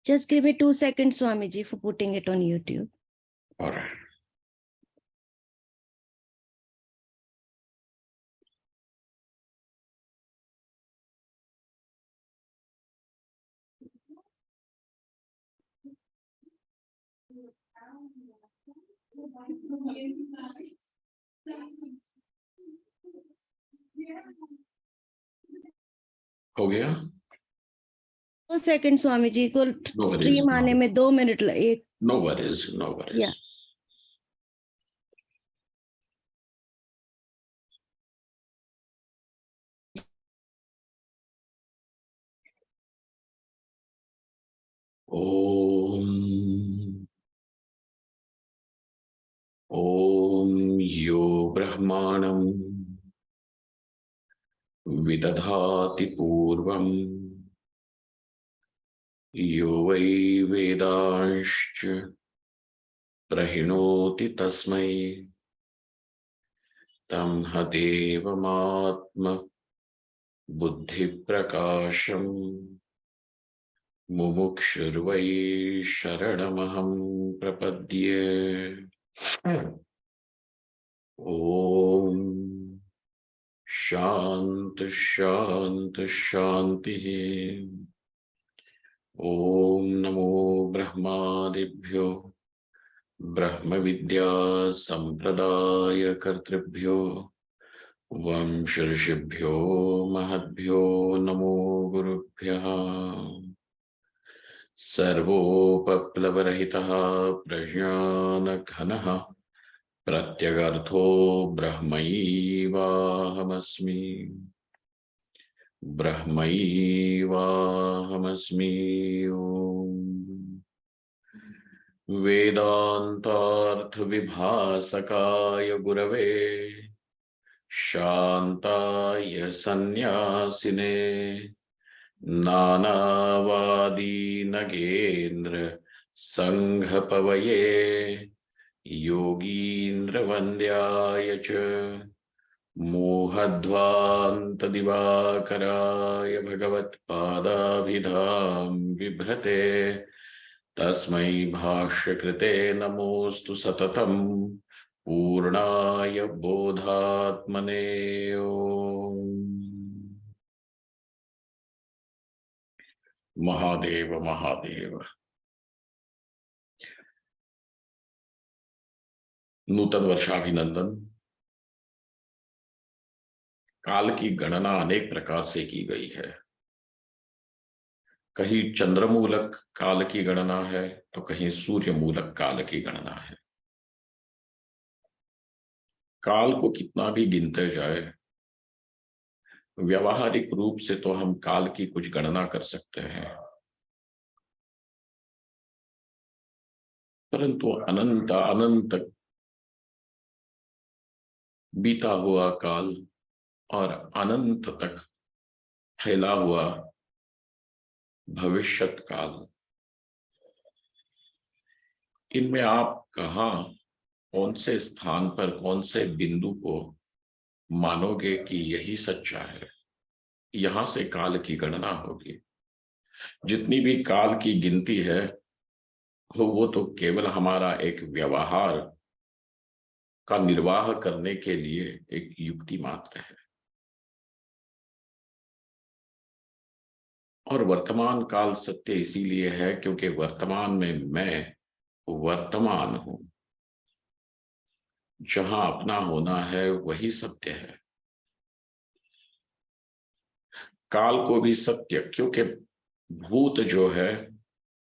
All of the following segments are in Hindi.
Just give me 2 seconds, Swamiji, for putting it on YouTube. All right. हो गया? 2 seconds, Swamiji, को stream आने में 2 मिनट लगे. No worries, no worries. Yeah. ॐ यो ब्रह्माणं विदधाति पूर्वं यो वै वेदांश्च प्रहिणोति तस्मै तं ह देवमात्म बुद्धिप्रकाशम् मुमुक्षुर्वै शरणमहं प्रपद्ये। ओम शांत शांत शांति। ओम नमो ब्रह्मादिभ्यो ब्रह्म विद्या संप्रदाय कर्तृभ्यो वंश ऋषिभ्यो महद्भ्यो नमो गुरुभ्यः। सर्वोपप्लवरहितः प्रज्ञानघनः प्रत्यगर्थो ब्रह्मैवाहमस्मि ब्रह्मैवाहमस्मि। वेदांतार्थ विभासकाय गुरवे शांताय सन्यासिने नानावादी नगेन्द्र संघपवये योगीन्द्र वन्द्याय च मोहध्वांत दिवाकराय भगवत्पादाभिधां बिभ्रते तस्मै भाष्यकृते नमोस्तु सततं पूर्णाय बोधात्मने। महादेव महादेव। नूतन वर्षाभिनंदन। काल की गणना अनेक प्रकार से की गई है। कहीं चंद्रमूलक काल की गणना है तो कहीं सूर्य मूलक काल की गणना है। काल को कितना भी गिनते जाए, व्यावहारिक रूप से तो हम काल की कुछ गणना कर सकते हैं, परंतु अनंत अनंत बीता हुआ काल और अनंत तक फैला हुआ भविष्यत काल, इनमें आप कहाँ कौन से स्थान पर कौन से बिंदु को मानोगे कि यही सच्चा है, यहां से काल की गणना होगी। जितनी भी काल की गिनती है वो तो केवल हमारा एक व्यवहार का निर्वाह करने के लिए एक युक्ति मात्र है। और वर्तमान काल सत्य इसीलिए है क्योंकि वर्तमान में मैं वर्तमान हूं। जहां अपना होना है वही सत्य है। काल को भी सत्य, क्योंकि भूत जो है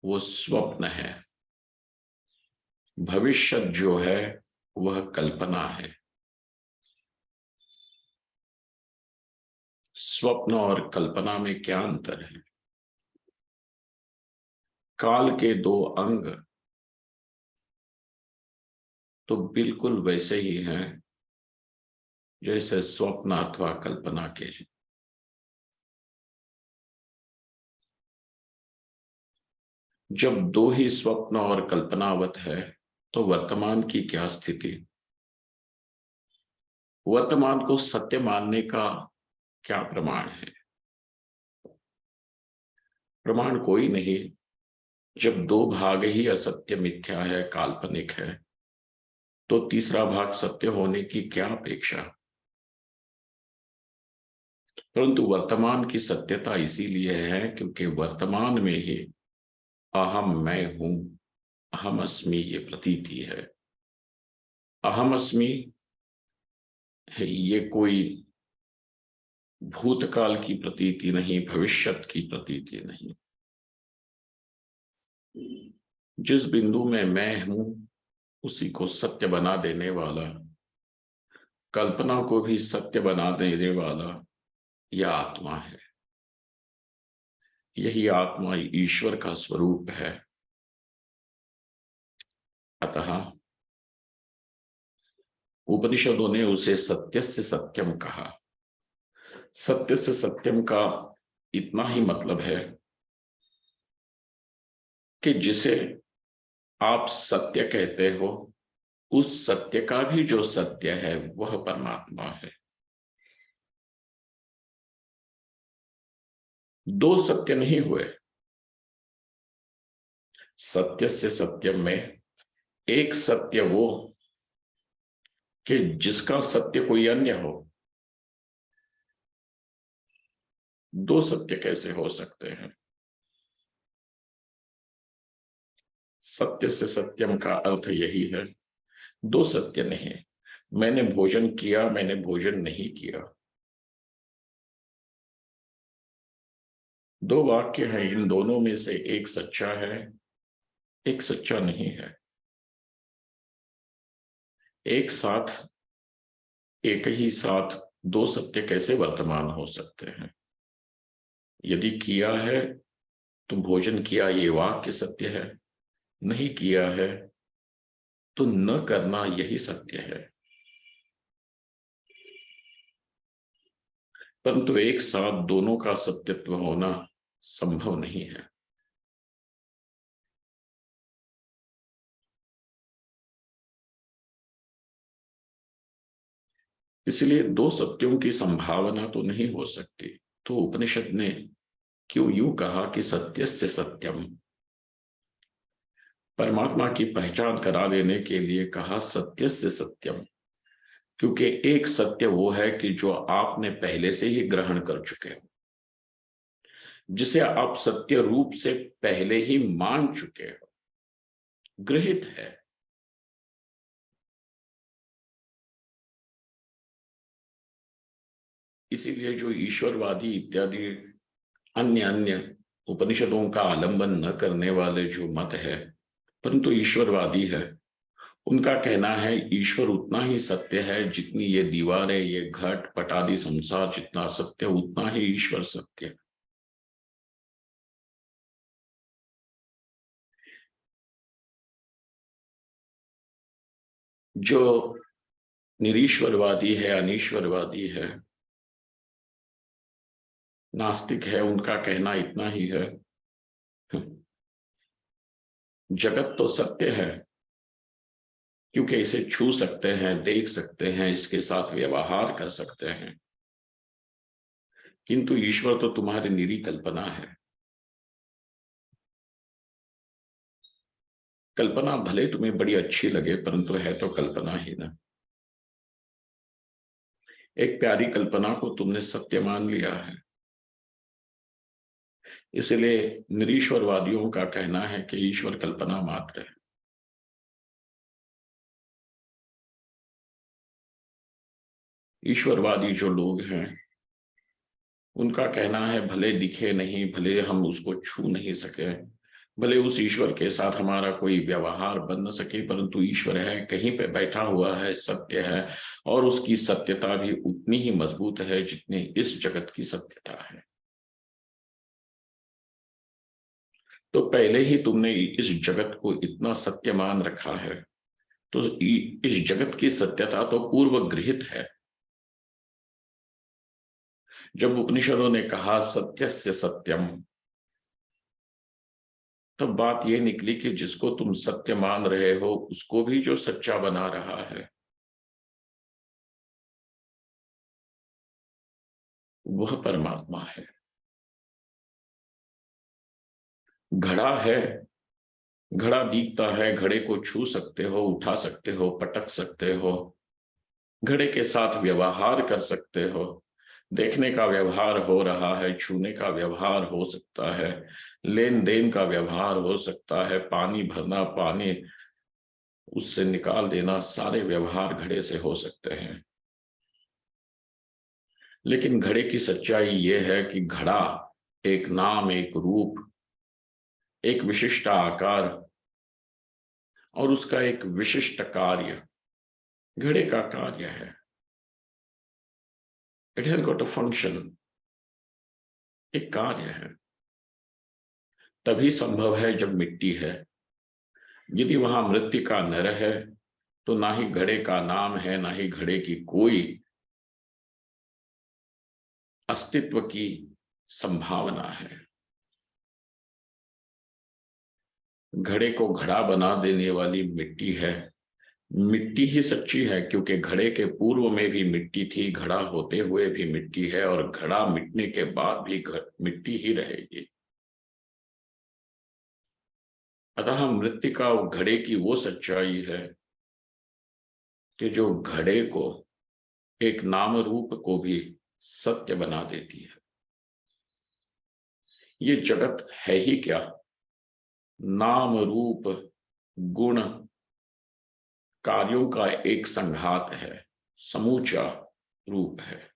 वो स्वप्न है, भविष्य जो है वह कल्पना है। स्वप्न और कल्पना में क्या अंतर है? काल के दो अंग तो बिल्कुल वैसे ही हैं जैसे स्वप्न अथवा कल्पना के। जब दो ही स्वप्न और कल्पनावत है तो वर्तमान की क्या स्थिति? वर्तमान को सत्य मानने का क्या प्रमाण है? प्रमाण कोई नहीं, जब दो भाग ही असत्य, मिथ्या है, काल्पनिक है, तो तीसरा भाग सत्य होने की क्या अपेक्षा। परंतु वर्तमान की सत्यता इसीलिए है क्योंकि वर्तमान में ही अहम, मैं हूं, अहम अस्मि ये प्रतीति है। अहम अस्मि ये कोई भूतकाल की प्रतीति नहीं, भविष्यत की प्रतीति नहीं। जिस बिंदु में मैं हूं उसी को सत्य बना देने वाला, कल्पना को भी सत्य बना देने वाला यह आत्मा है। यही आत्मा ईश्वर का स्वरूप है। अतः उपनिषदों ने उसे सत्य से सत्यम कहा। सत्य से सत्यम का इतना ही मतलब है कि जिसे आप सत्य कहते हो, उस सत्य का भी जो सत्य है वह परमात्मा है। दो सत्य नहीं हुए। सत्य से सत्यम में एक सत्य वो कि जिसका सत्य कोई अन्य हो। दो सत्य कैसे हो सकते हैं। सत्य से सत्यम का अर्थ यही है, दो सत्य नहीं। मैंने भोजन किया, मैंने भोजन नहीं किया, दो वाक्य हैं। इन दोनों में से एक सच्चा है, एक सच्चा नहीं है। एक साथ, एक ही साथ दो सत्य कैसे वर्तमान हो सकते हैं। यदि किया है तो भोजन किया ये वाक्य सत्य है, नहीं किया है तो न करना यही सत्य है। परंतु एक साथ दोनों का सत्यत्व होना संभव नहीं है। इसलिए दो सत्यों की संभावना तो नहीं हो सकती। तो उपनिषद ने क्यों यूं कहा कि सत्य से सत्यम। परमात्मा की पहचान करा देने के लिए कहा सत्य से सत्यम, क्योंकि एक सत्य वो है कि जो आपने पहले से ही ग्रहण कर चुके हो, जिसे आप सत्य रूप से पहले ही मान चुके हो, गृहीत है। इसीलिए जो ईश्वरवादी इत्यादि अन्य अन्य उपनिषदों का आलंबन न करने वाले जो मत है, परंतु ईश्वरवादी है, उनका कहना है ईश्वर उतना ही सत्य है जितनी ये दीवारें, ये घट पट आदि संसार जितना सत्य, उतना ही ईश्वर सत्य है। जो निरीश्वरवादी है, अनीश्वरवादी है, नास्तिक है, उनका कहना इतना ही है, जगत तो सत्य है क्योंकि इसे छू सकते हैं, देख सकते हैं, इसके साथ व्यवहार कर सकते हैं, किंतु ईश्वर तो तुम्हारी निरी कल्पना है। कल्पना भले तुम्हें बड़ी अच्छी लगे, परंतु है तो कल्पना ही ना। एक प्यारी कल्पना को तुमने सत्य मान लिया है। इसलिए निरीश्वरवादियों का कहना है कि ईश्वर कल्पना मात्र है। ईश्वरवादी जो लोग हैं उनका कहना है भले दिखे नहीं, भले हम उसको छू नहीं सके, भले उस ईश्वर के साथ हमारा कोई व्यवहार बन न सके, परंतु ईश्वर है, कहीं पे बैठा हुआ है, सत्य है, और उसकी सत्यता भी उतनी ही मजबूत है जितनी इस जगत की सत्यता है। तो पहले ही तुमने इस जगत को इतना सत्य मान रखा है, तो इस जगत की सत्यता तो पूर्व गृहित है। जब उपनिषदों ने कहा सत्य से सत्यम, तब बात यह निकली कि जिसको तुम सत्य मान रहे हो उसको भी जो सच्चा बना रहा है वह परमात्मा है। घड़ा है घड़ा दिखता है, घड़े को छू सकते हो, उठा सकते हो, पटक सकते हो, घड़े के साथ व्यवहार कर सकते हो, देखने का व्यवहार हो रहा है, छूने का व्यवहार हो सकता है, लेन देन का व्यवहार हो सकता है, पानी भरना, पानी उससे निकाल देना, सारे व्यवहार घड़े से हो सकते हैं। लेकिन घड़े की सच्चाई यह है कि घड़ा एक नाम, एक रूप, एक विशिष्ट आकार और उसका एक विशिष्ट कार्य घड़े का कार्य है। It has got a function, एक कार्य है। तभी संभव है जब मिट्टी है। यदि वहां मृत्तिका न रहे तो ना ही घड़े का नाम है, ना ही घड़े की कोई अस्तित्व की संभावना है। घड़े को घड़ा बना देने वाली मिट्टी है। मिट्टी ही सच्ची है, क्योंकि घड़े के पूर्व में भी मिट्टी थी, घड़ा होते हुए भी मिट्टी है, और घड़ा मिटने के बाद भी मिट्टी ही रहेगी। अतः मृत्तिका और घड़े की वो सच्चाई है कि जो घड़े को, एक नाम रूप को भी सत्य बना देती है। ये जगत है ही क्या? नाम रूप गुण कार्यों का एक संघात है, समूचा रूप है।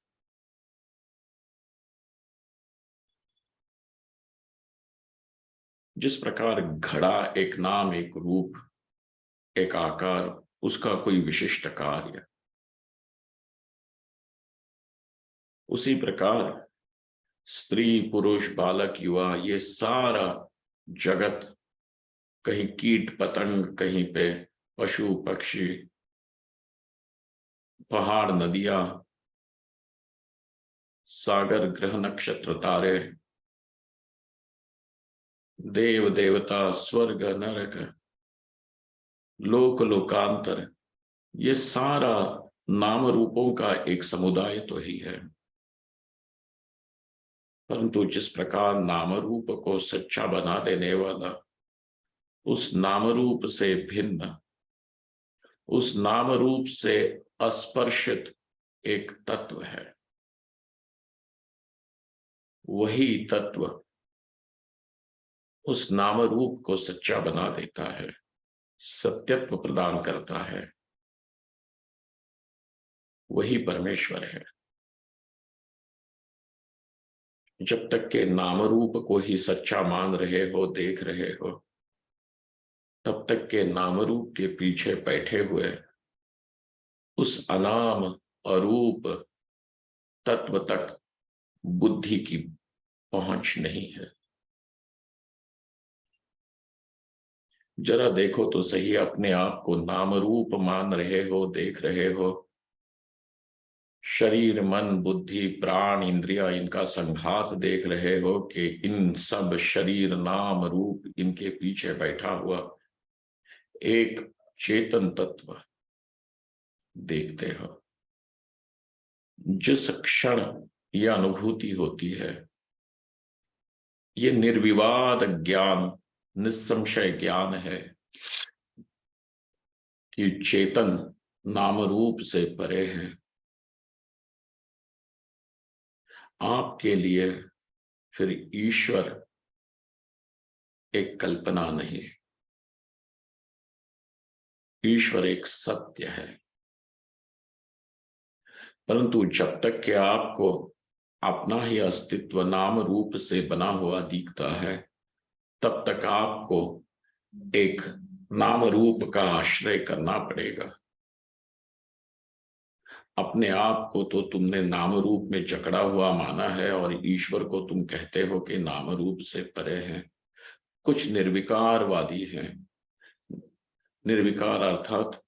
जिस प्रकार घड़ा एक नाम, एक रूप, एक आकार, उसका कोई विशिष्ट कार्य, उसी प्रकार स्त्री, पुरुष, बालक, युवा, ये सारा जगत, कहीं कीट पतंग, कहीं पे पशु पक्षी, पहाड़, नदियां, सागर, ग्रह, नक्षत्र, तारे, देव देवता, स्वर्ग, नरक, लोक, लोकांतर, ये सारा नाम रूपों का एक समुदाय तो ही है। परंतु जिस प्रकार नाम रूप को सच्चा बना देने वाला, उस नाम रूप से भिन्न, उस नाम रूप से अस्पर्शित एक तत्व है, वही तत्व उस नाम रूप को सच्चा बना देता है, सत्यत्व प्रदान करता है, वही परमेश्वर है। जब तक के नाम रूप को ही सच्चा मान रहे हो, देख रहे हो, तब तक के नाम रूप के पीछे बैठे हुए उस अनाम अरूप तत्व तक बुद्धि की पहुंच नहीं है। जरा देखो तो सही, अपने आप को नाम रूप मान रहे हो, देख रहे हो, शरीर, मन, बुद्धि, प्राण, इंद्रिया, इनका संघात देख रहे हो कि इन सब शरीर, नाम रूप, इनके पीछे बैठा हुआ एक चेतन तत्व देखते हो। जिस क्षण यह अनुभूति होती है, ये निर्विवाद ज्ञान, निस्संशय ज्ञान है कि चेतन नाम रूप से परे है। आपके लिए फिर ईश्वर एक कल्पना नहीं, ईश्वर एक सत्य है। परंतु जब तक कि आपको अपना ही अस्तित्व नाम रूप से बना हुआ दिखता है, तब तक आपको एक नाम रूप का आश्रय करना पड़ेगा। अपने आप को तो तुमने नाम रूप में जकड़ा हुआ माना है, और ईश्वर को तुम कहते हो कि नाम रूप से परे हैं। कुछ निर्विकारवादी हैं, निर्विकार अर्थात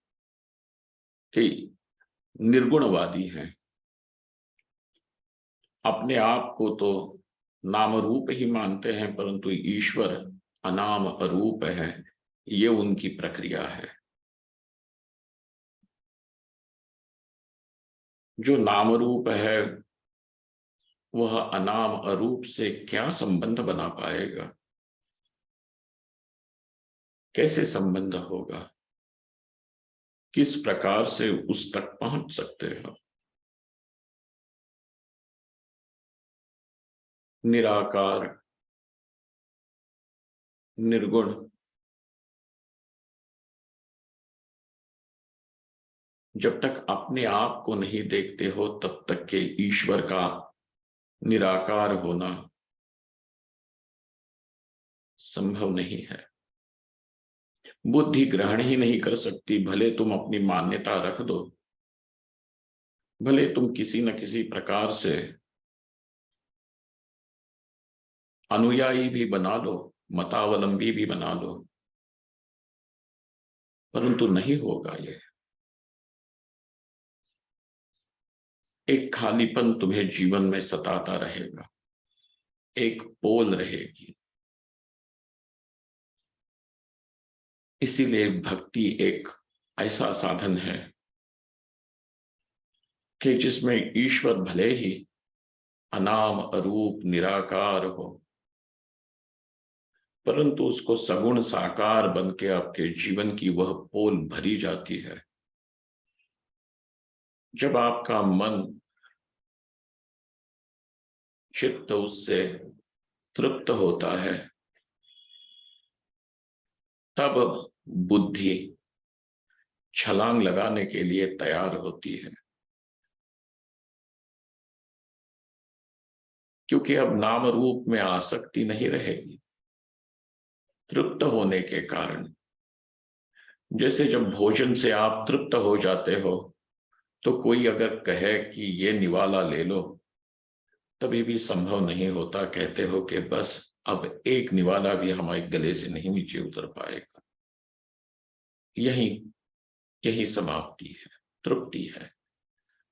कि निर्गुणवादी हैं, अपने आप को तो नाम रूप ही मानते हैं, परंतु ईश्वर अनाम अरूप है। ये उनकी प्रक्रिया है। जो नाम रूप है वह अनाम अरूप से क्या संबंध बना पाएगा? कैसे संबंध होगा, किस प्रकार से उस तक पहुंच सकते हो। निराकार, निर्गुण, जब तक अपने आप को नहीं देखते हो तब तक के ईश्वर का निराकार होना संभव नहीं है। बुद्धि ग्रहण ही नहीं कर सकती, भले तुम अपनी मान्यता रख दो, भले तुम किसी न किसी प्रकार से अनुयायी भी बना लो, मतावलंबी भी बना लो, परंतु नहीं होगा। ये एक खालीपन तुम्हें जीवन में सताता रहेगा, एक पोल रहेगी। इसीलिए भक्ति एक ऐसा साधन है कि जिसमें ईश्वर भले ही अनाम, अरूप, निराकार हो, परंतु उसको सगुण साकार बन के आपके जीवन की वह पोल भरी जाती है। जब आपका मन, चित्त उससे तृप्त होता है, तब बुद्धि छलांग लगाने के लिए तैयार होती है, क्योंकि अब नाम रूप में आसक्ति नहीं रहेगी तृप्त होने के कारण। जैसे जब भोजन से आप तृप्त हो जाते हो तो कोई अगर कहे कि ये निवाला ले लो, तभी भी संभव नहीं होता। कहते हो कि बस अब एक निवाला भी हमारे गले से नहीं नीचे उतर पाएगा। यही यही समाप्ति है, तृप्ति है।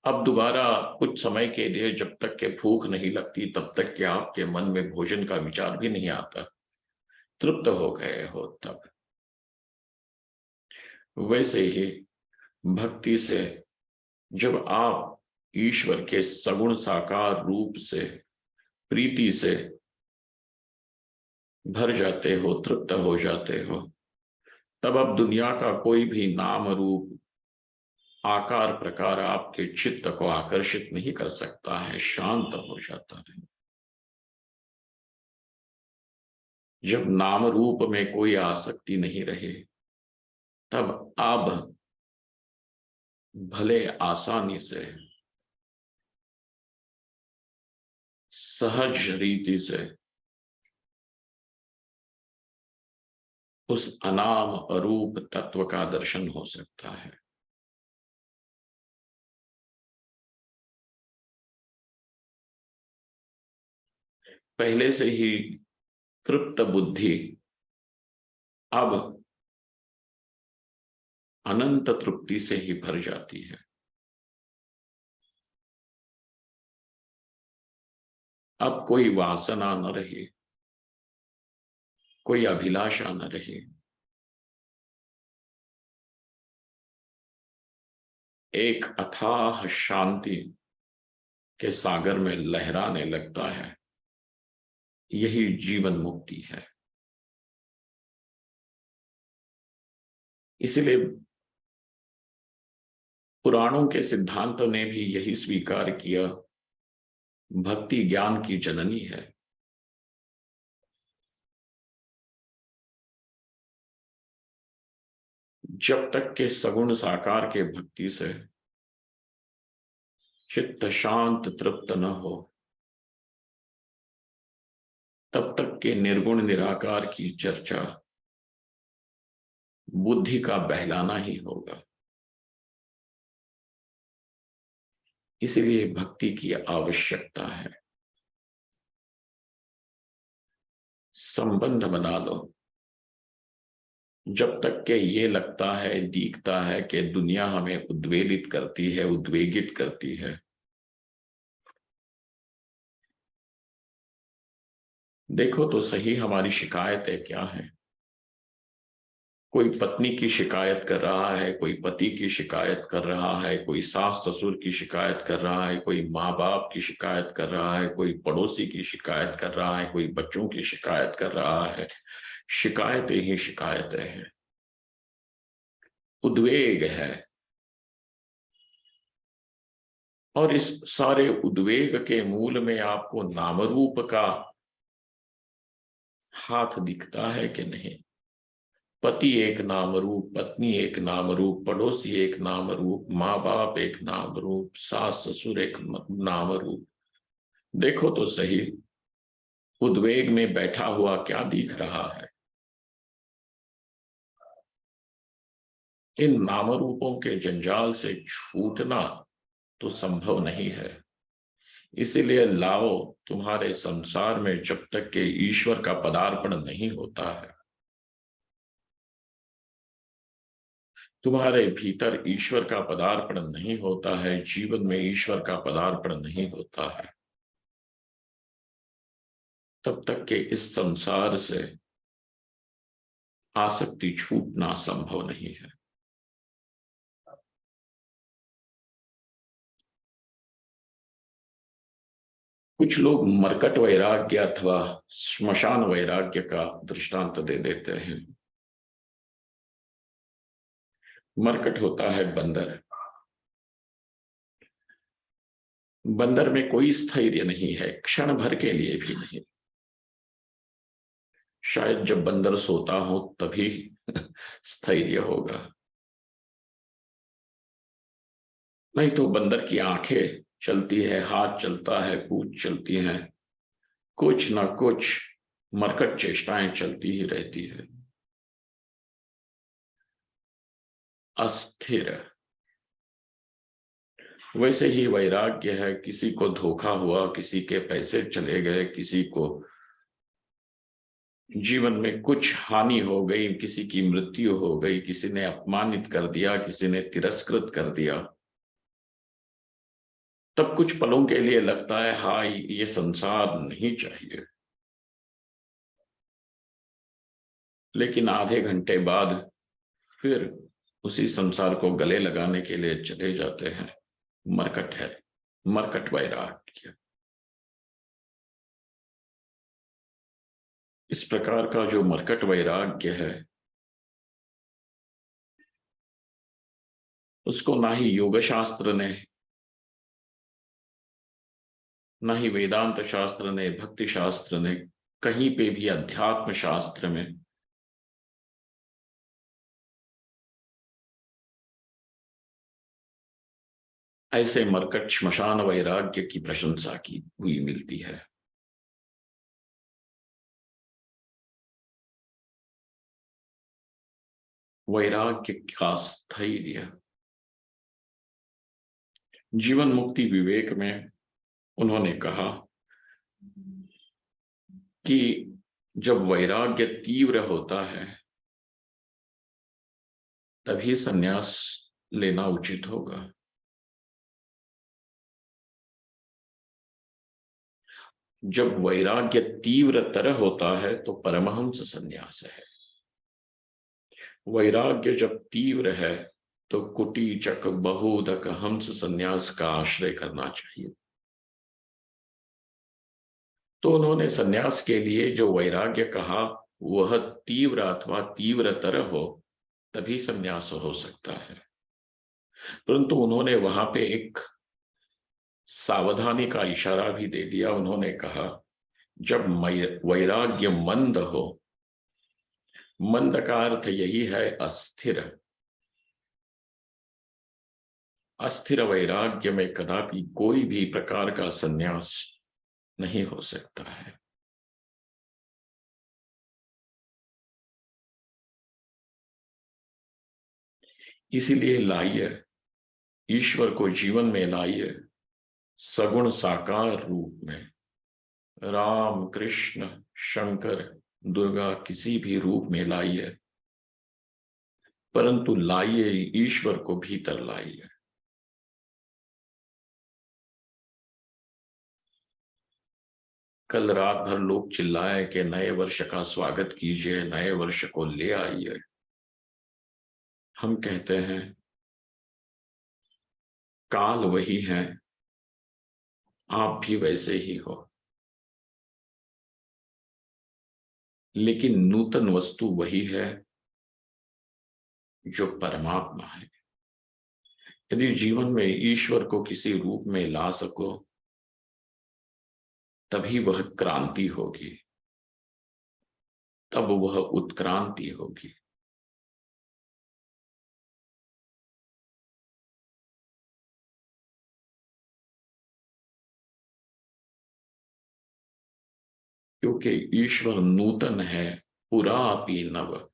अब दोबारा कुछ समय के लिए जब तक के भूख नहीं लगती तब तक के आपके मन में भोजन का विचार भी नहीं आता, तृप्त हो गए हो तब। वैसे ही भक्ति से जब आप ईश्वर के सगुण साकार रूप से प्रीति से भर जाते हो, तृप्त हो जाते हो, तब अब दुनिया का कोई भी नाम रूप आकार प्रकार आपके चित्त को आकर्षित नहीं कर सकता है, शांत हो जाता है। जब नाम रूप में कोई आसक्ति नहीं रहे, तब आप भले आसानी से, सहज रीति से उस अनाम अरूप तत्व का दर्शन हो सकता है। पहले से ही तृप्त बुद्धि अब अनंत तृप्ति से ही भर जाती है। अब कोई वासना न रही, कोई अभिलाषा न रही। एक अथाह शांति के सागर में लहराने लगता है। यही जीवन मुक्ति है। इसलिए पुराणों के सिद्धांतों ने भी यही स्वीकार किया, भक्ति ज्ञान की जननी है। जब तक के सगुण साकार के भक्ति से चित्त शांत तृप्त न हो, तब तक के निर्गुण निराकार की चर्चा बुद्धि का बहलाना ही होगा। इसलिए भक्ति की आवश्यकता है। संबंध बना लो। जब तक के ये लगता है, दिखता है कि दुनिया हमें उद्वेलित करती है, उद्वेगित करती है, देखो तो सही हमारी शिकायतें क्या हैं। कोई पत्नी की शिकायत कर रहा है, कोई पति की शिकायत कर रहा है, कोई सास ससुर की शिकायत कर रहा है, कोई माँ बाप की शिकायत कर रहा है, कोई पड़ोसी की शिकायत कर रहा है, कोई बच्चों की शिकायत कर रहा है। शिकायतें ही शिकायतें हैं। उद्वेग है, और इस सारे उद्वेग के मूल में आपको नाम रूप का हाथ दिखता है कि नहीं? पति एक नाम रूप, पत्नी एक नाम रूप, पड़ोसी एक नाम रूप, माँ बाप एक नाम रूप, सास ससुर एक नाम रूप। देखो तो सही, उद्वेग में बैठा हुआ क्या दिख रहा है? इन नाम रूपों के जंजाल से छूटना तो संभव नहीं है। इसीलिए लाओ, तुम्हारे संसार में जब तक के ईश्वर का पदार्पण नहीं होता है, तुम्हारे भीतर ईश्वर का पदार्पण नहीं होता है, जीवन में ईश्वर का पदार्पण नहीं होता है, तब तक के इस संसार से आसक्ति छूटना संभव नहीं है। कुछ लोग मरकट वैराग्य अथवा श्मशान वैराग्य का दृष्टांत दे देते हैं। मरकट होता है बंदर। बंदर में कोई स्थैर्य नहीं है, क्षण भर के लिए भी नहीं। शायद जब बंदर सोता हो तभी स्थैर्य होगा, नहीं तो बंदर की आंखें चलती है, हाथ चलता है, पूंछ चलती है, कुछ ना कुछ मरकट चेष्टाएं चलती ही रहती है। अस्थिर। वैसे ही वैराग्य है, किसी को धोखा हुआ, किसी के पैसे चले गए, किसी को जीवन में कुछ हानि हो गई, किसी की मृत्यु हो गई, किसी ने अपमानित कर दिया, किसी ने तिरस्कृत कर दिया, तब कुछ पलों के लिए लगता है हाँ ये संसार नहीं चाहिए। लेकिन आधे घंटे बाद फिर उसी संसार को गले लगाने के लिए चले जाते हैं। मरकट है, मरकट वैराग्य। इस प्रकार का जो मरकट वैराग्य है, उसको ना ही योग शास्त्र ने, ना ही वेदांत शास्त्र ने, भक्ति शास्त्र ने, कहीं पे भी अध्यात्म शास्त्र में ऐसे मरकट श्मशान वैराग्य की प्रशंसा की हुई मिलती है। वैराग्य का स्थैर्य। जीवन मुक्ति विवेक में उन्होंने कहा कि जब वैराग्य तीव्र होता है तभी संन्यास लेना उचित होगा। जब वैराग्य तीव्रतर होता है तो परमहंस संन्यास है। वैराग्य जब तीव्र है तो कुटीचक बहुदक हंस संन्यास का आश्रय करना चाहिए। तो उन्होंने संन्यास के लिए जो वैराग्य कहा वह तीव्र अथवा तीव्रतर हो तभी संन्यास हो सकता है। परंतु उन्होंने वहां पे एक सावधानी का इशारा भी दे दिया। उन्होंने कहा जब वैराग्य मंद हो, मंद का अर्थ यही है अस्थिर, अस्थिर वैराग्य में कदापि कोई भी प्रकार का संन्यास नहीं हो सकता है। इसीलिए लाइए, ईश्वर को जीवन में लाइए, सगुण साकार रूप में, राम कृष्ण शंकर दुर्गा किसी भी रूप में लाइए, परंतु लाइए ईश्वर को भीतर लाइए। कल रात भर लोग चिल्लाए कि नए वर्ष का स्वागत कीजिए, नए वर्ष को ले आइए। हम कहते हैं काल वही है, आप भी वैसे ही हो, लेकिन नूतन वस्तु वही है, जो परमात्मा है। यदि जीवन में ईश्वर को किसी रूप में ला सको, तभी वह क्रांति होगी, तब वह उत्क्रांति होगी। क्योंकि ईश्वर नूतन है, पुरा अपि नव।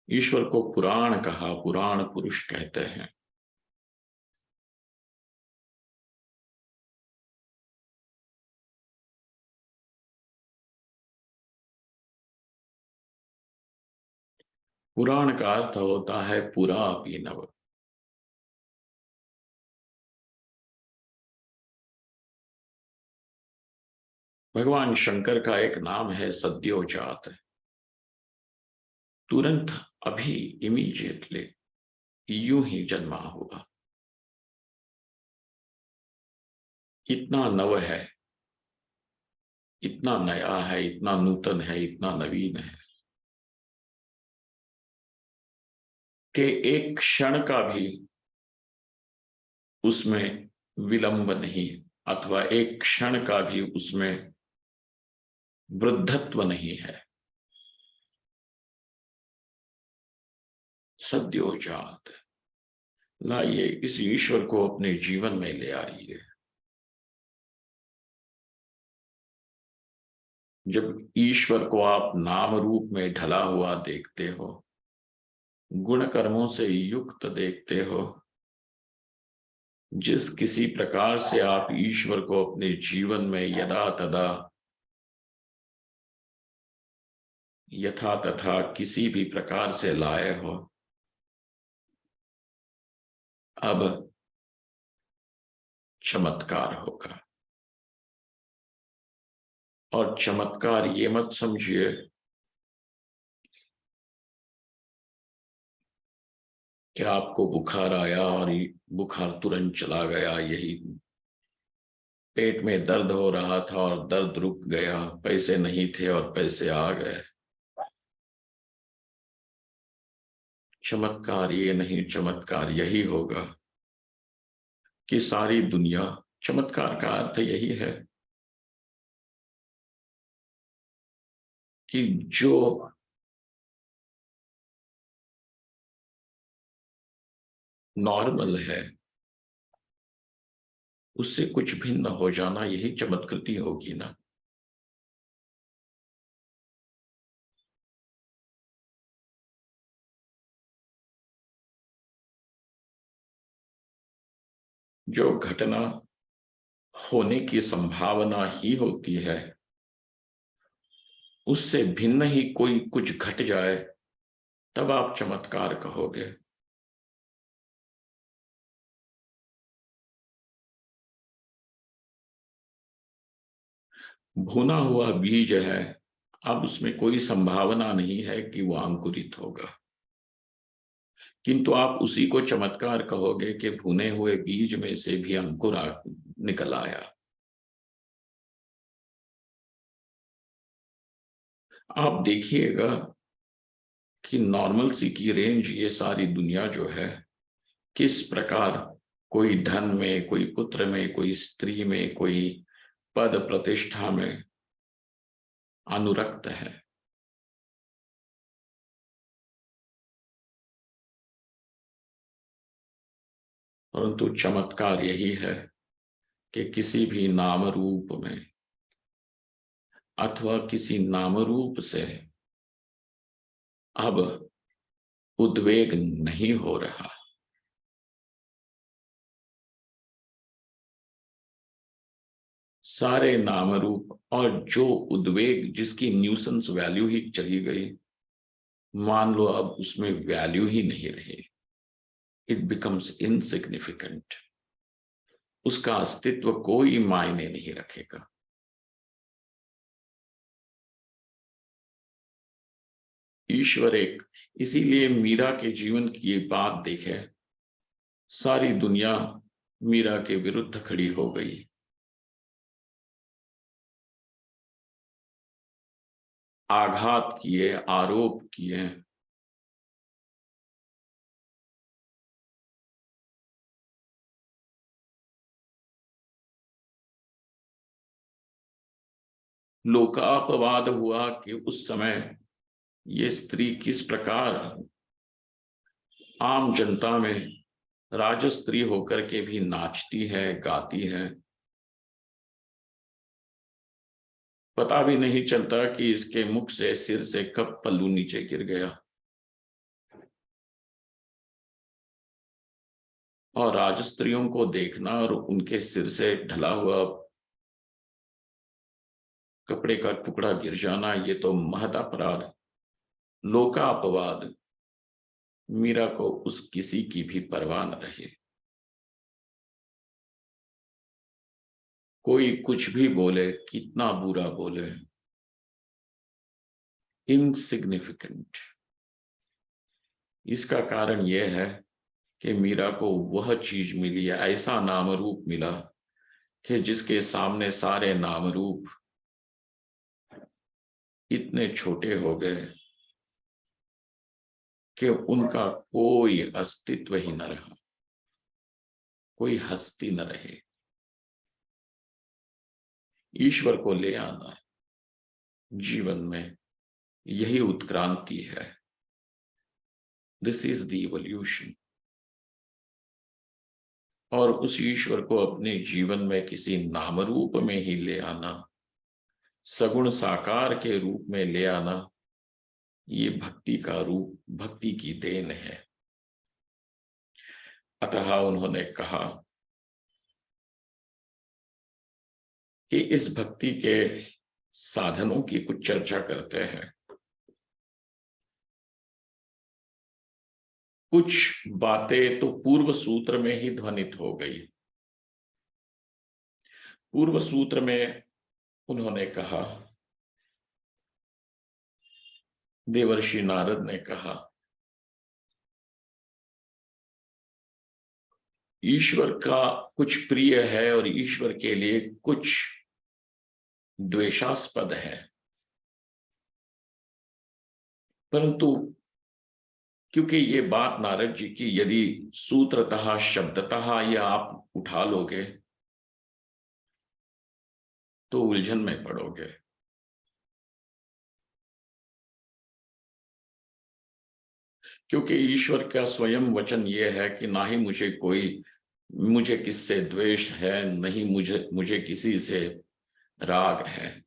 ईश्वर को पुराण कहा, पुराण पुरुष कहते हैं। पुराण का अर्थ होता है पुरा अपि नव। भगवान शंकर का एक नाम है सद्योजात, तुरंत, अभी, इमीडिएटली, यूं ही जन्मा हुआ। इतना नव है, इतना नया है, इतना नूतन है, इतना नवीन है कि एक क्षण का भी उसमें विलंब नहीं, अथवा एक क्षण का भी उसमें वृद्धत्व नहीं है। सद्योजात। लाइए, इस ईश्वर को अपने जीवन में ले आइए। जब ईश्वर को आप नाम रूप में ढला हुआ देखते हो, गुण कर्मों से युक्त देखते हो, जिस किसी प्रकार से आप ईश्वर को अपने जीवन में यदा तदा, यथा तथा किसी भी प्रकार से लाए हो, अब चमत्कार होगा। और चमत्कार ये मत समझिए कि आपको बुखार आया और बुखार तुरंत चला गया। यही पेट में दर्द हो रहा था और दर्द रुक गया, पैसे नहीं थे और पैसे आ गए। चमत्कार ये नहीं, चमत्कार यही होगा कि सारी दुनिया, चमत्कार का अर्थ यही है कि जो नॉर्मल है उससे कुछ भिन्न हो जाना, यही चमत्कृति होगी ना। जो घटना होने की संभावना ही होती है, उससे भिन्न ही कोई कुछ घट जाए, तब आप चमत्कार कहोगे। भुना हुआ बीज है, अब उसमें कोई संभावना नहीं है कि वो अंकुरित होगा, किंतु आप उसी को चमत्कार कहोगे कि भुने हुए बीज में से भी अंकुर निकल आया। आप देखिएगा कि नॉर्मल सी की रेंज, ये सारी दुनिया जो है, किस प्रकार कोई धन में, कोई पुत्र में, कोई स्त्री में, कोई पद प्रतिष्ठा में अनुरक्त है। परंतु चमत्कार यही है कि किसी भी नाम रूप में अथवा किसी नाम रूप से अब उद्वेग नहीं हो रहा। सारे नाम रूप और जो उद्वेग, जिसकी न्यूसेंस वैल्यू ही चली गई, मान लो अब उसमें वैल्यू ही नहीं रही, इट बिकम्स इनसिग्निफिकेंट। उसका अस्तित्व कोई मायने नहीं रखेगा। ईश्वर एक, इसीलिए मीरा के जीवन की ये बात देखे, सारी दुनिया मीरा के विरुद्ध खड़ी हो गई। आघात किए, आरोप किए, लोकापवाद हुआ कि उस समय ये स्त्री किस प्रकार आम जनता में राजस्त्री होकर के भी नाचती है, गाती है। पता भी नहीं चलता कि इसके मुख से, सिर से कब पल्लू नीचे गिर गया। और राजस्त्रियों को देखना और उनके सिर से ढला हुआ कपड़े का टुकड़ा गिर जाना, ये तो महद अपराध, लोकापवाद। मीरा को उस किसी की भी परवाह न रही। कोई कुछ भी बोले, कितना बुरा बोले, इनसिग्निफिकेंट। इसका कारण यह है कि मीरा को वह चीज मिली, ऐसा नाम रूप मिला कि जिसके सामने सारे नाम रूप इतने छोटे हो गए कि उनका कोई अस्तित्व ही न रहा, कोई हस्ती न रहे। ईश्वर को ले आना जीवन में, यही उत्क्रांति है। This is the evolution. और उस ईश्वर को अपने जीवन में किसी नाम रूप में ही ले आना, सगुण साकार के रूप में ले आना, ये भक्ति का रूप, भक्ति की देन है। अतः उन्होंने कहा कि इस भक्ति के साधनों की कुछ चर्चा करते हैं। कुछ बातें तो पूर्व सूत्र में ही ध्वनित हो गई। पूर्व सूत्र में उन्होंने कहा, देवर्षि नारद ने कहा, ईश्वर का कुछ प्रिय है और ईश्वर के लिए कुछ द्वेषास्पद है। परंतु क्योंकि ये बात नारद जी की यदि सूत्रतः शब्दतः ये आप उठा लोगे तो उलझन में पड़ोगे। क्योंकि ईश्वर का स्वयं वचन ये है कि ना ही मुझे किससे द्वेष है, नहीं मुझे किसी से राग है।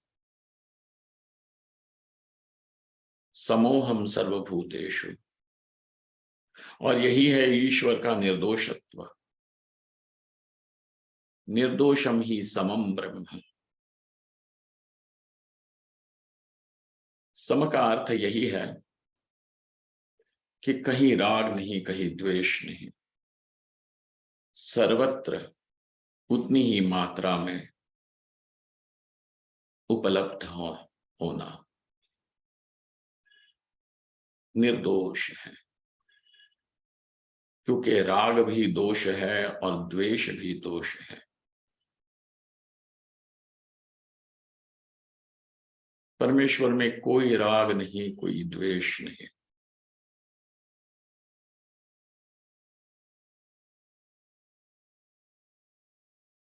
समोहम सर्वभूतेषु। और यही है ईश्वर का निर्दोषत्व। निर्दोषम ही समम ब्रह्म। सम का अर्थ यही है कि कहीं राग नहीं, कहीं द्वेष नहीं, सर्वत्र उतनी ही मात्रा में उपलब्ध होना निर्दोष है। क्योंकि राग भी दोष है और द्वेष भी दोष है। परमेश्वर में कोई राग नहीं, कोई द्वेष नहीं।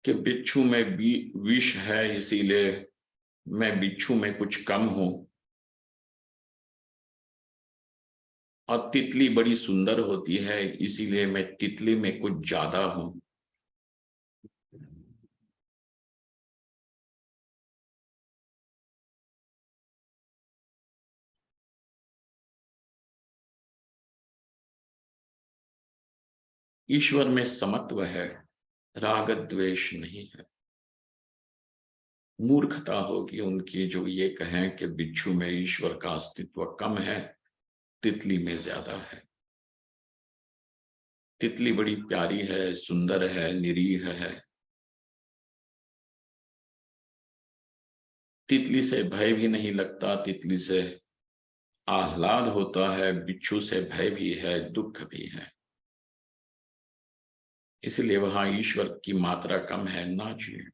कि बिच्छू में विष है, इसीलिए मैं बिच्छू में कुछ कम हूं, और तितली बड़ी सुंदर होती है इसीलिए मैं तितली में कुछ ज्यादा हूं। ईश्वर में समत्व है, राग द्वेष नहीं है। मूर्खता होगी उनकी जो ये कहें कि बिच्छू में ईश्वर का अस्तित्व कम है, तितली में ज्यादा है। तितली बड़ी प्यारी है, सुंदर है, निरीह है। तितली से भय भी नहीं लगता, तितली से आह्लाद होता है। बिच्छू से भय भी है, दुख भी है। इसलिए वहां ईश्वर की मात्रा कम है, ना चाहिए।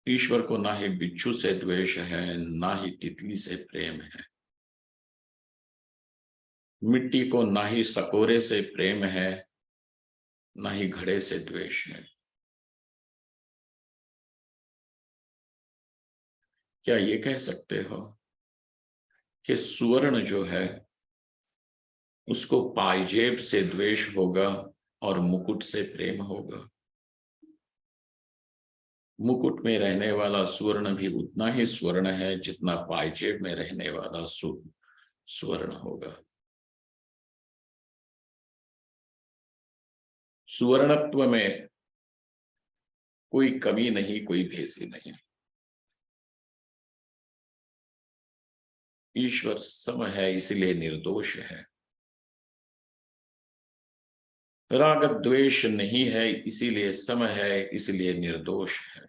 ईश्वर को ना ही बिच्छू से द्वेष है, ना ही तितली से प्रेम है। मिट्टी को ना ही सकोरे से प्रेम है, ना ही घड़े से द्वेष है। क्या ये कह सकते हो कि सुवर्ण जो है उसको पायजेब से द्वेष होगा और मुकुट से प्रेम होगा? मुकुट में रहने वाला स्वर्ण भी उतना ही स्वर्ण है जितना पायजेब में रहने वाला स्वर्ण होगा। सुवर्णत्व में कोई कमी नहीं, कोई भेसी नहीं। ईश्वर सम है इसलिए निर्दोष है। राग द्वेष नहीं है इसीलिए सम है, इसलिए निर्दोष है।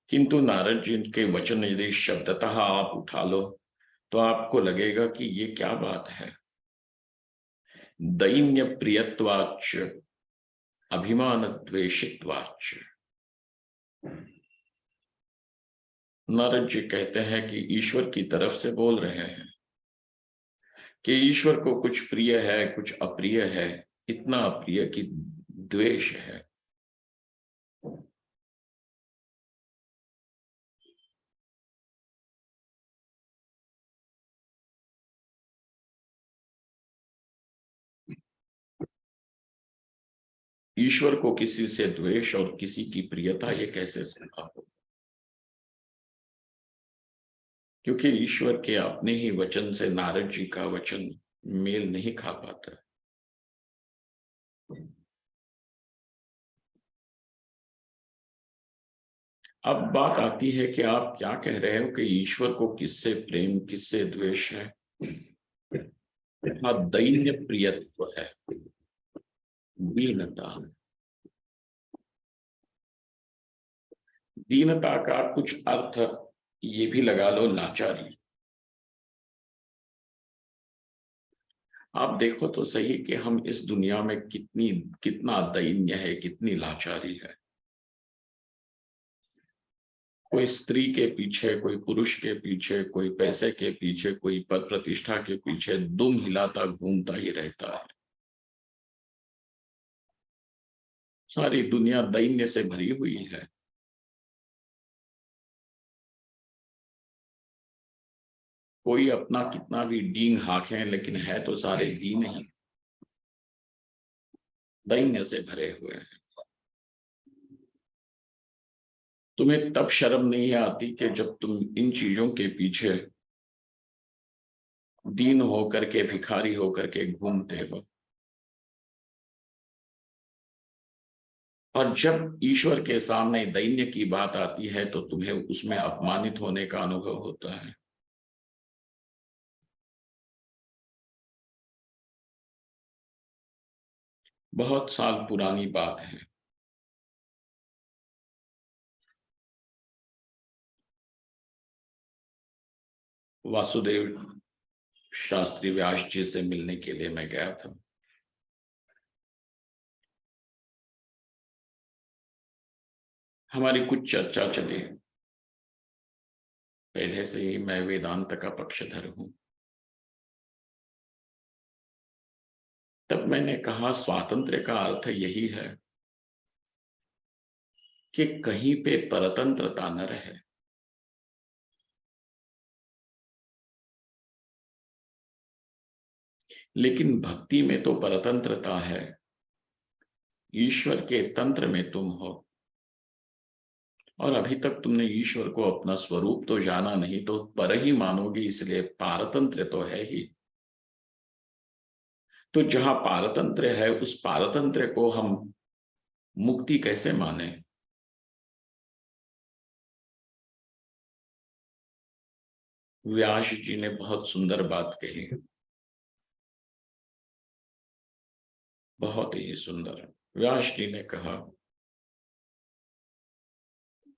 किंतु नारद जी के वचन यदि शब्दतः आप उठा लो तो आपको लगेगा कि ये क्या बात है। दैन्य प्रियत्वाच्च अभिमान द्वेषित्वाच्च। नारद जी कहते हैं कि ईश्वर की तरफ से बोल रहे हैं कि ईश्वर को कुछ प्रिय है, कुछ अप्रिय है, इतना अप्रिय कि द्वेष है। ईश्वर को किसी से द्वेष और किसी की प्रियता ये कैसे संभव हो? क्योंकि ईश्वर के अपने ही वचन से नारद जी का वचन मेल नहीं खा पाता। अब बात आती है कि आप क्या कह रहे हो कि ईश्वर को किससे प्रेम, किससे द्वेष है? दैन्य प्रियत्व है, दीनता। दीनता का कुछ अर्थ ये भी लगा लो, लाचारी। आप देखो तो सही कि हम इस दुनिया में कितना दैन्य है, कितनी लाचारी है। कोई स्त्री के पीछे, कोई पुरुष के पीछे, कोई पैसे के पीछे, कोई पद प्रतिष्ठा के पीछे दुम हिलाता घूमता ही रहता है। सारी दुनिया दैन्य से भरी हुई है। कोई अपना कितना भी डींग हाँके लेकिन है तो सारे दीन ही, दैन्य से भरे हुए हैं। तुम्हें तब शर्म नहीं आती कि जब तुम इन चीजों के पीछे दीन होकर के, भिखारी होकर के घूमते हो, और जब ईश्वर के सामने दैन्य की बात आती है तो तुम्हें उसमें अपमानित होने का अनुभव होता है। बहुत साल पुरानी बात है। वासुदेव शास्त्री व्यास जी से मिलने के लिए मैं गया था। हमारी कुछ चर्चा चली। पहले से ही मैं वेदांत का पक्षधर हूं। तब मैंने कहा स्वातंत्र्य का अर्थ यही है कि कहीं पे परतंत्रता न रहे। लेकिन भक्ति में तो परतंत्रता है। ईश्वर के तंत्र में तुम हो और अभी तक तुमने ईश्वर को अपना स्वरूप तो जाना नहीं, तो पर ही मानोगी, इसलिए पारतंत्र तो है ही। तो जहां पारतंत्र है उस पारतंत्र को हम मुक्ति कैसे माने? व्यास जी ने बहुत सुंदर बात कही, बहुत ही सुंदर। व्यास जी ने कहा,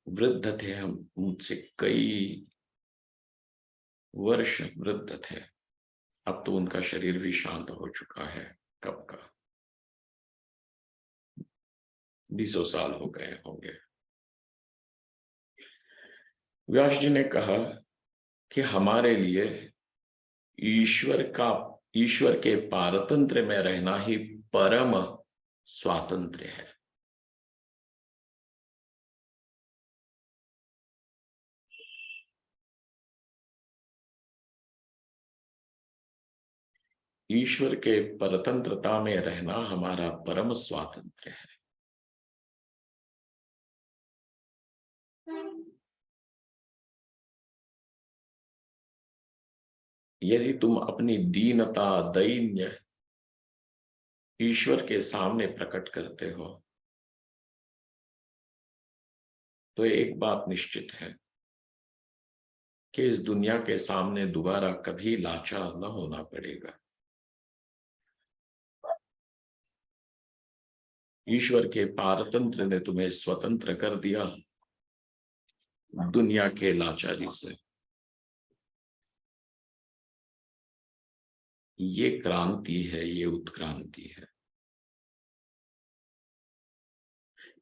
वृद्ध थे हम, मुझसे कई वर्ष वृद्ध थे। अब तो उनका शरीर भी शांत हो चुका है। कब का? 20 साल हो गए होंगे। व्यास जी ने कहा कि हमारे लिए ईश्वर के पारतंत्र में रहना ही परम स्वातंत्र्य है। ईश्वर के परतंत्रता में रहना हमारा परम स्वातंत्र्य है। यदि तुम अपनी दीनता, दैन्य ईश्वर के सामने प्रकट करते हो तो एक बात निश्चित है कि इस दुनिया के सामने दोबारा कभी लाचार न होना पड़ेगा। ईश्वर के पारतंत्र ने तुम्हें स्वतंत्र कर दिया दुनिया के लाचारी से। ये क्रांति है, ये उत्क्रांति है।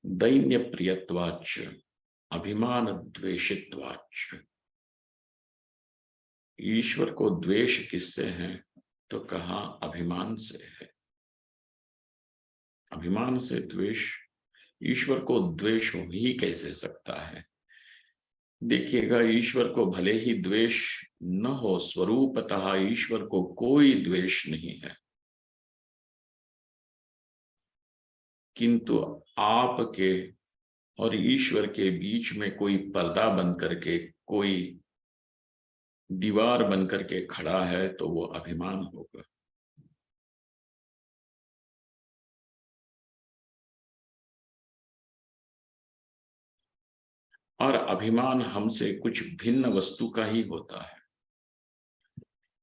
दैन्य प्रियत्वाच, अभिमान द्वेषित्वाच। ईश्वर को द्वेष किससे है तो कहा अभिमान से है। अभिमान से द्वेष, ईश्वर को द्वेष हो ही कैसे सकता है। देखिएगा, ईश्वर को भले ही द्वेष न हो, स्वरूपतः ईश्वर को कोई द्वेष नहीं है, किंतु आपके और ईश्वर के बीच में कोई पर्दा बन करके, कोई दीवार बन करके खड़ा है तो वो अभिमान होगा। और अभिमान हमसे कुछ भिन्न वस्तु का ही होता है।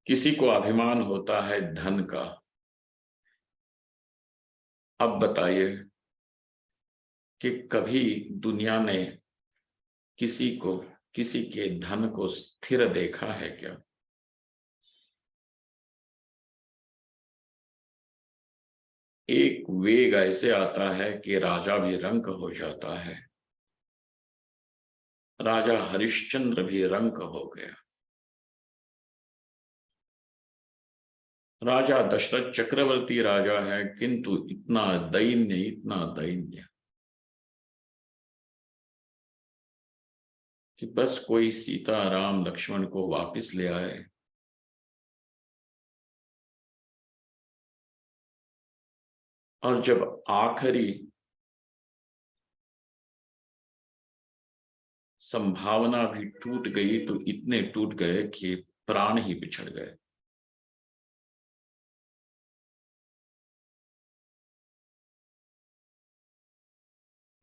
किसी को अभिमान होता है धन का। अब बताइए कि कभी दुनिया ने किसी को, किसी के धन को स्थिर देखा है क्या? एक वेग ऐसे आता है कि राजा भी रंक हो जाता है। राजा हरिश्चंद्र भी रंक हो गया। राजा दशरथ चक्रवर्ती राजा है, किंतु इतना दैन्य, इतना दैन्य कि बस कोई सीता, राम, लक्ष्मण को वापस ले आए। और जब आखिरी संभावना भी टूट गई तो इतने टूट गए कि प्राण ही बिछड़ गए।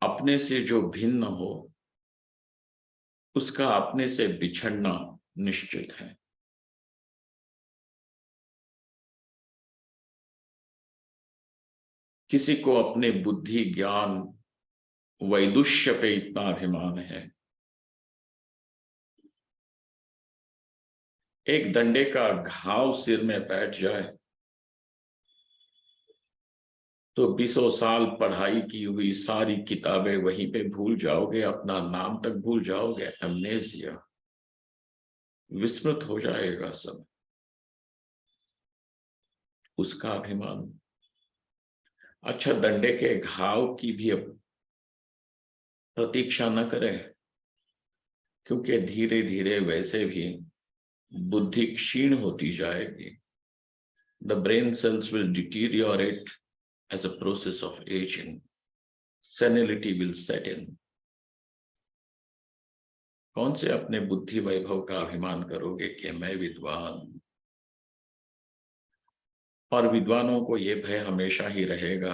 अपने से जो भिन्न हो उसका अपने से बिछड़ना निश्चित है। किसी को अपने बुद्धि, ज्ञान, वैदुष्य पे इतना अभिमान है। एक डंडे का घाव सिर में बैठ जाए तो 20 साल पढ़ाई की हुई सारी किताबें वहीं पे भूल जाओगे, अपना नाम तक भूल जाओगे। अमनेसिया, विस्मृत हो जाएगा सब। उसका अभिमान। अच्छा, डंडे के घाव की भी अब प्रतीक्षा न करें, क्योंकि धीरे धीरे वैसे भी बुद्धि क्षीण होती जाएगी। The brain cells will deteriorate as a process of aging. Senility will set in. कौन से अपने बुद्धि वैभव का अभिमान करोगे कि मैं विद्वान। और विद्वानों को यह भय हमेशा ही रहेगा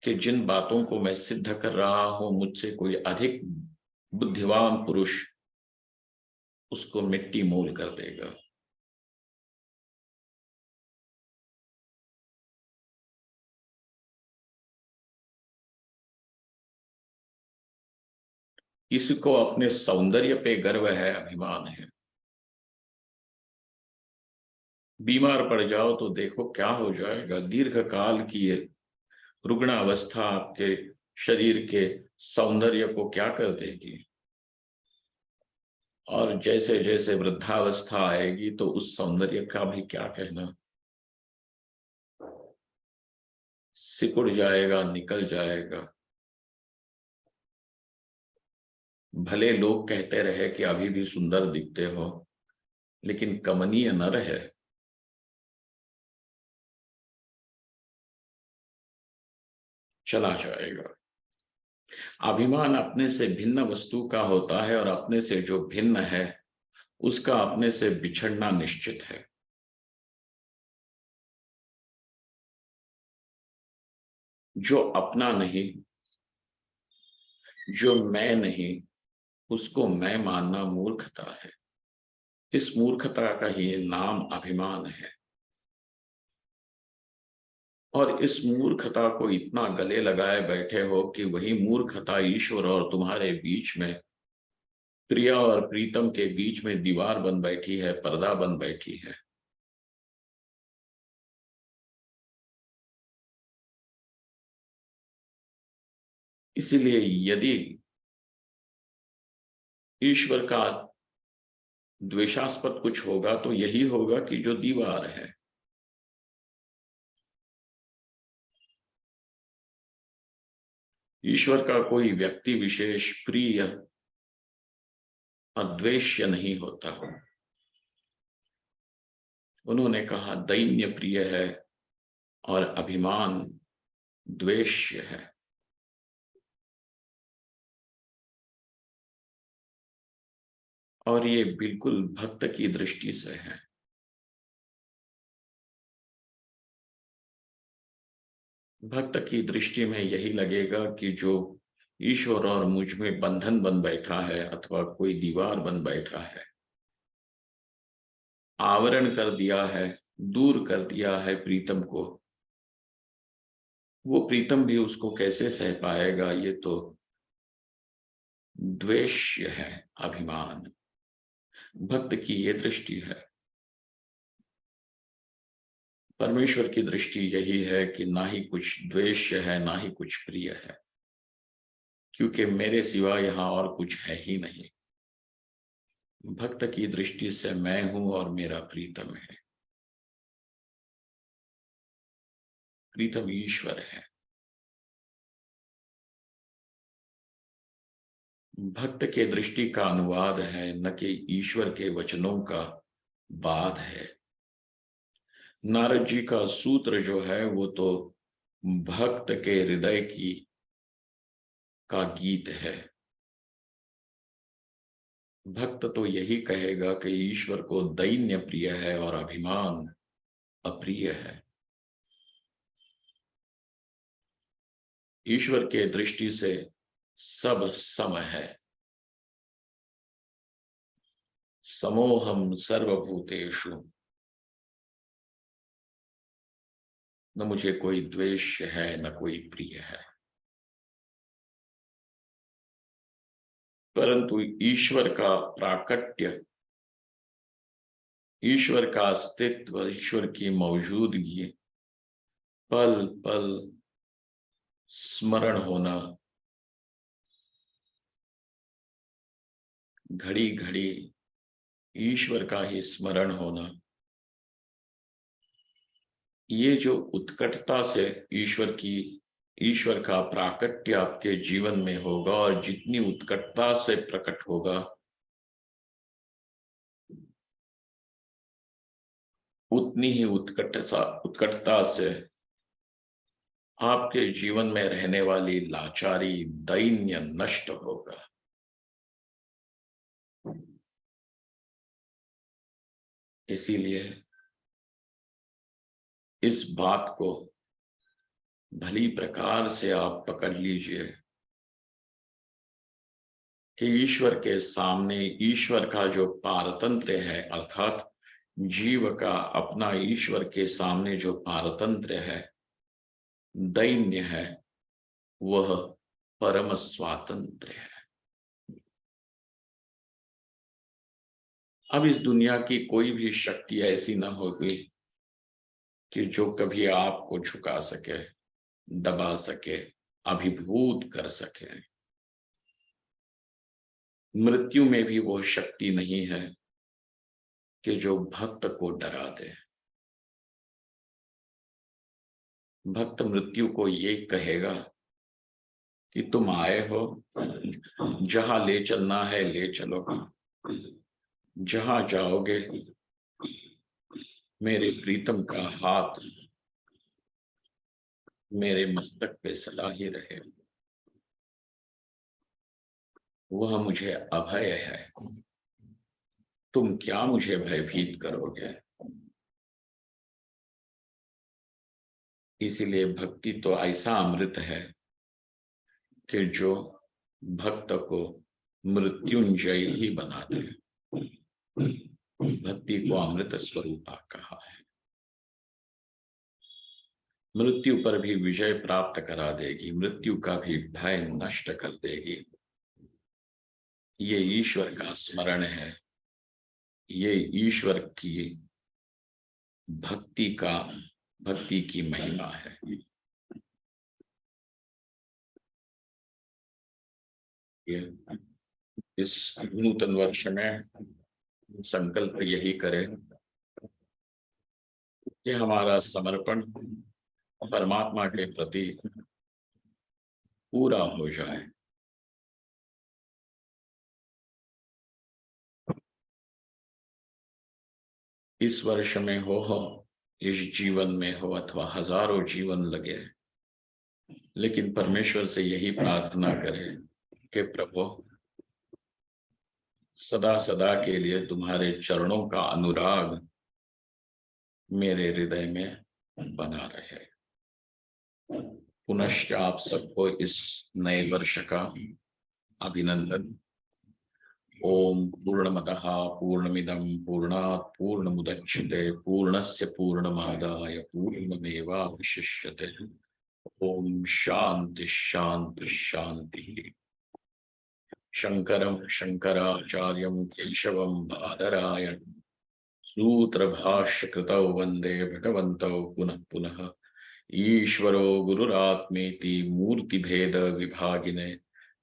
कि जिन बातों को मैं सिद्ध कर रहा हूं, मुझसे कोई अधिक बुद्धिमान पुरुष उसको मिट्टी मोल कर देगा। इसको अपने सौंदर्य पे गर्व है, अभिमान है। बीमार पड़ जाओ तो देखो क्या हो जाएगा। दीर्घ काल की रुग्ण अवस्था आपके शरीर के सौंदर्य को क्या कर देगी। और जैसे जैसे वृद्धावस्था आएगी तो उस सौंदर्य का भी क्या कहना, सिकुड़ जाएगा, निकल जाएगा। भले लोग कहते रहे कि अभी भी सुंदर दिखते हो, लेकिन कमनीय न रहे। चला जाएगा। अभिमान अपने से भिन्न वस्तु का होता है और अपने से जो भिन्न है उसका अपने से बिछड़ना निश्चित है। जो अपना नहीं, जो मैं नहीं, उसको मैं मानना मूर्खता है। इस मूर्खता का ही नाम अभिमान है। और इस मूर्खता को इतना गले लगाए बैठे हो कि वही मूर्खता ईश्वर और तुम्हारे बीच में, प्रिया और प्रीतम के बीच में दीवार बन बैठी है, पर्दा बन बैठी है। इसीलिए यदि ईश्वर का द्वेषास्पद कुछ होगा तो यही होगा कि जो दीवार है। ईश्वर का कोई व्यक्ति विशेष प्रिय और द्वेष्य नहीं होता। उन्होंने कहा दैन्य प्रिय है और अभिमान द्वेष्य है। और ये बिल्कुल भक्त की दृष्टि से है। भक्त की दृष्टि में यही लगेगा कि जो ईश्वर और मुझ में बंधन बन बैठा है अथवा कोई दीवार बन बैठा है, आवरण कर दिया है, दूर कर दिया है प्रीतम को, वो प्रीतम भी उसको कैसे सह पाएगा। ये तो द्वेष्य है, अभिमान। भक्त की ये दृष्टि है। परमेश्वर की दृष्टि यही है कि ना ही कुछ द्वेष्य है ना ही कुछ प्रिय है, क्योंकि मेरे सिवा यहां और कुछ है ही नहीं। भक्त की दृष्टि से मैं हूं और मेरा प्रीतम है। प्रीतम ईश्वर है। भक्त के दृष्टि का अनुवाद है, न कि ईश्वर के वचनों का बाध है। नारद जी का सूत्र जो है वो तो भक्त के हृदय की का गीत है। भक्त तो यही कहेगा कि ईश्वर को दैन्य प्रिय है और अभिमान अप्रिय है। ईश्वर के दृष्टि से सब सम है। समोहम सर्वभूतेषु, न मुझे कोई द्वेष है न कोई प्रिय है। परंतु ईश्वर का प्राकट्य, ईश्वर का अस्तित्व, ईश्वर की मौजूदगी, पल पल स्मरण होना, घड़ी घड़ी ईश्वर का ही स्मरण होना, ये जो उत्कटता से ईश्वर का प्राकट्य आपके जीवन में होगा, और जितनी उत्कटता से प्रकट होगा उतनी ही उत्कटता से आपके जीवन में रहने वाली लाचारी, दैन्य नष्ट होगा। इसीलिए इस बात को भली प्रकार से आप पकड़ लीजिए कि ईश्वर के सामने ईश्वर का जो पारतंत्र है, अर्थात जीव का अपना ईश्वर के सामने जो पारतंत्र है, दैन्य है, वह परम स्वातंत्र है। अब इस दुनिया की कोई भी शक्ति ऐसी न होगी कि जो कभी आपको झुका सके, दबा सके, अभिभूत कर सके। मृत्यु में भी वो शक्ति नहीं है कि जो भक्त को डरा दे। भक्त मृत्यु को ये कहेगा कि तुम आए हो, जहां ले चलना है ले चलो, जहां जाओगे मेरे प्रीतम का हाथ मेरे मस्तक पे सदा ही रहे। वह मुझे अभय है, तुम क्या मुझे भयभीत करोगे। इसीलिए भक्ति तो ऐसा अमृत है कि जो भक्त को मृत्युंजय ही बना दे। भक्ति को अमृत स्वरूपा कहा है। मृत्यु पर भी विजय प्राप्त करा देगी, मृत्यु का भी भय नष्ट कर देगी। ये ईश्वर का स्मरण है, ये ईश्वर की भक्ति की महिमा है। ये इस नूतन वर्ष में संकल्प यही करें कि हमारा समर्पण परमात्मा के प्रति पूरा हो जाए। इस वर्ष में हो, इस जीवन में हो, अथवा हजारों जीवन लगे, लेकिन परमेश्वर से यही प्रार्थना करें कि प्रभु सदा सदा के लिए तुम्हारे चरणों का अनुराग मेरे हृदय में बना रहे। पुनश्च आप सबको इस नए वर्ष का अभिनंदन। ओम पूर्णमदः पूर्णमिदं पूर्णात् पूर्णमुदच्यते पूर्णस्य पूर्णमादाय पूर्णमेवावशिष्यते। ओम शांति शांति शांति। शंकरं शंकराचार्यं केशवं बादरायण सूत्र भाष्य कृतौ वंदे भगवन्तौ पुनः पुनः। ईश्वरो गुरुरात्मेति मूर्ति भेद विभागिने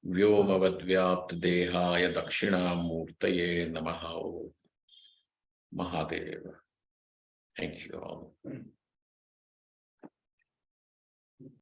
व्योमवद्व्याप्त देहाय दक्षिणामूर्तये नमः। Om Mahadev. Thank you all.